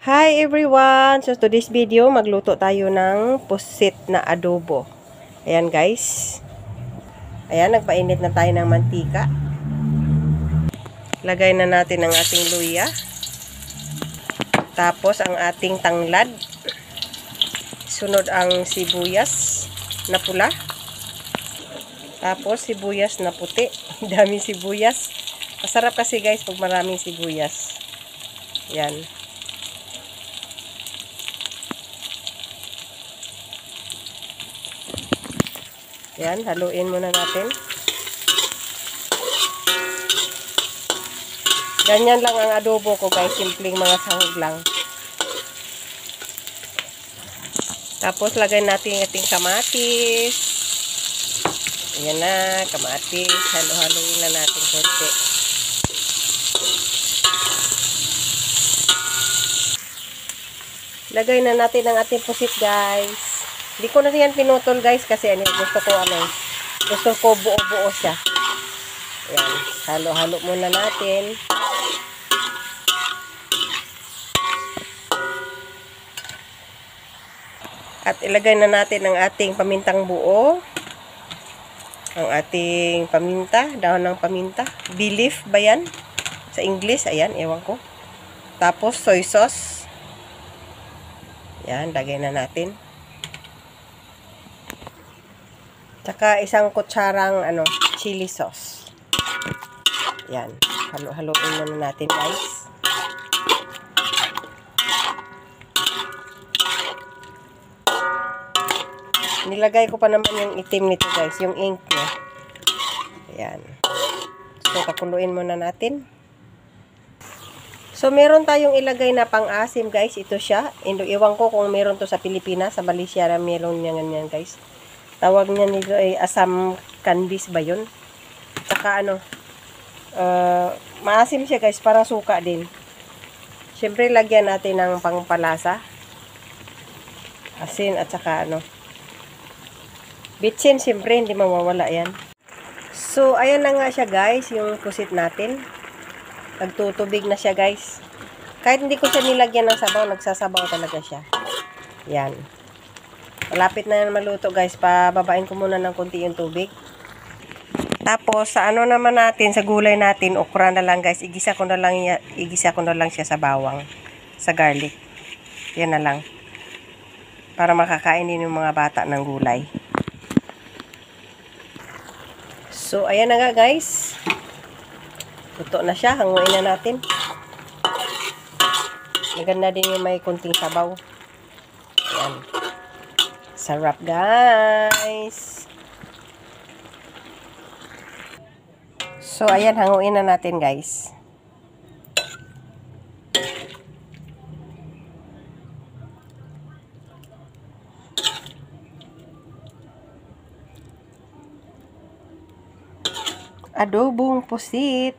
Hi everyone! So today's video, magluto tayo ng pusit na adobo. Ayan guys. Ayan, nagpainit na tayo ng mantika. Lagay na natin ang ating luya. Tapos ang ating tanglad. Sunod ang sibuyas na pula. Tapos sibuyas na puti. Daming sibuyas. Masarap kasi guys pag maraming sibuyas. Ayan. Yan, haluin muna natin. Ganyan lang ang adobo ko guys, simpleng mga sahog lang. Tapos lagay natin yung ating kamatis. Ayan na, kamatis. Halo-haloin na natin konti. Lagay na natin ang ating pusit guys. Hindi ko na yan pinutol guys kasi gusto ko buo-buo siya. Ayan, halo-halo muna natin. At ilagay na natin ang ating pamintang buo. Ang ating paminta, dahon ng paminta. Bay leaf ba yan? Sa English, ayan, ewan ko. Tapos soy sauce. Ayan, lagay na natin. Tsaka isang kutsarang chili sauce. Yan. Halo-haloin na natin guys. Nilagay ko pa naman yung itim nito guys. Yung ink niya. Yan. So, pakuluin muna natin. So, meron tayong ilagay na pang-asim guys. Ito siya. Iwan ko kung meron to sa Pilipinas. Sa Malaysia meron niya ganyan guys. Tawag niya nito ay asam candies ba yun? Tsaka maasim siya guys, parang suka din. Siyempre lagyan natin ng pangpalasa. Asin at saka bitsin, siyempre hindi mawawala yan. So ayan na nga siya guys, yung pusit natin. Nagtutubig na siya guys. Kahit hindi ko siya nilagyan ng sabaw, nagsasabaw talaga siya. Yan. Malapit na yan maluto guys. Pababain ko muna ng konti yung tubig. Tapos sa naman natin, sa gulay natin, okra na lang guys. Igisa ko na lang siya sa bawang, sa garlic. Yan na lang. Para makakain din yung mga bata ng gulay. So ayan na nga guys. Luto na siya. Hanguin na natin. Maganda din yung may konting sabaw. Ayan. Sarap guys. So ayan, hanguin na natin guys. Adobong pusit.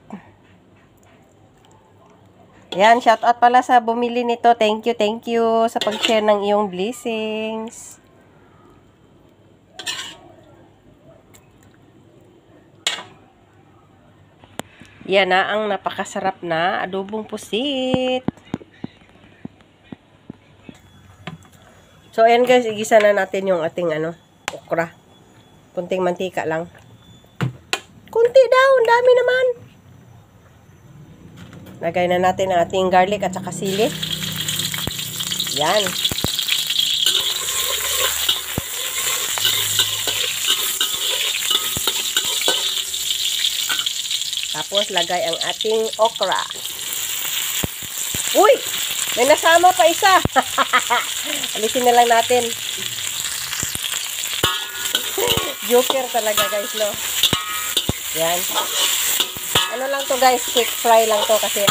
Yan, shout out pala sa bumili nito. Thank you sa pag-share ng iyong blessings. Yan na ang napakasarap na adobong pusit. So, ayan guys, igisa na natin yung ating okra. Kunting mantika lang. Kunti daw, dami naman. Lagay na natin ang ating garlic at saka sili. Yan. Tapos, lagay ang ating okra. Uy! May nasama pa isa. Alisin na lang natin. Joker talaga guys, no? Yan. Ano lang to guys, quick fry lang to kasi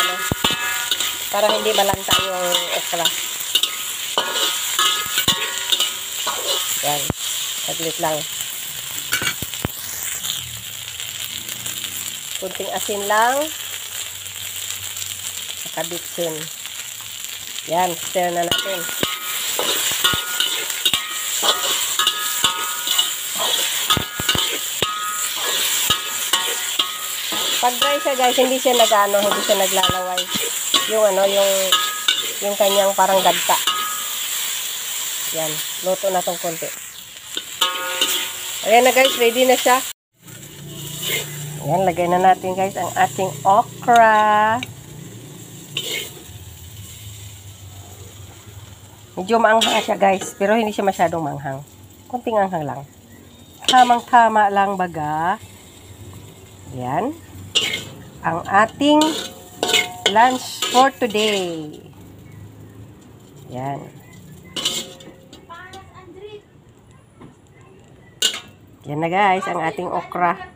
para hindi malanta yung okra. Yan. Saglit lang. Kunting asin lang. Saka bitsin. Yan, stir na natin. Pag dry siya guys, hindi siya naglalaway. Yung yung kanyang parang gagta. Yan, luto na tong konti. Ayan na guys, ready na siya. Ayan, lagay na natin guys ang ating okra. Medyo maanghang siya guys, pero hindi siya masyadong maanghang. Kunting anghang lang. Tamang-tama lang baga. Ayan. Ang ating lunch for today. Ayan. Yan na guys, ang ating okra.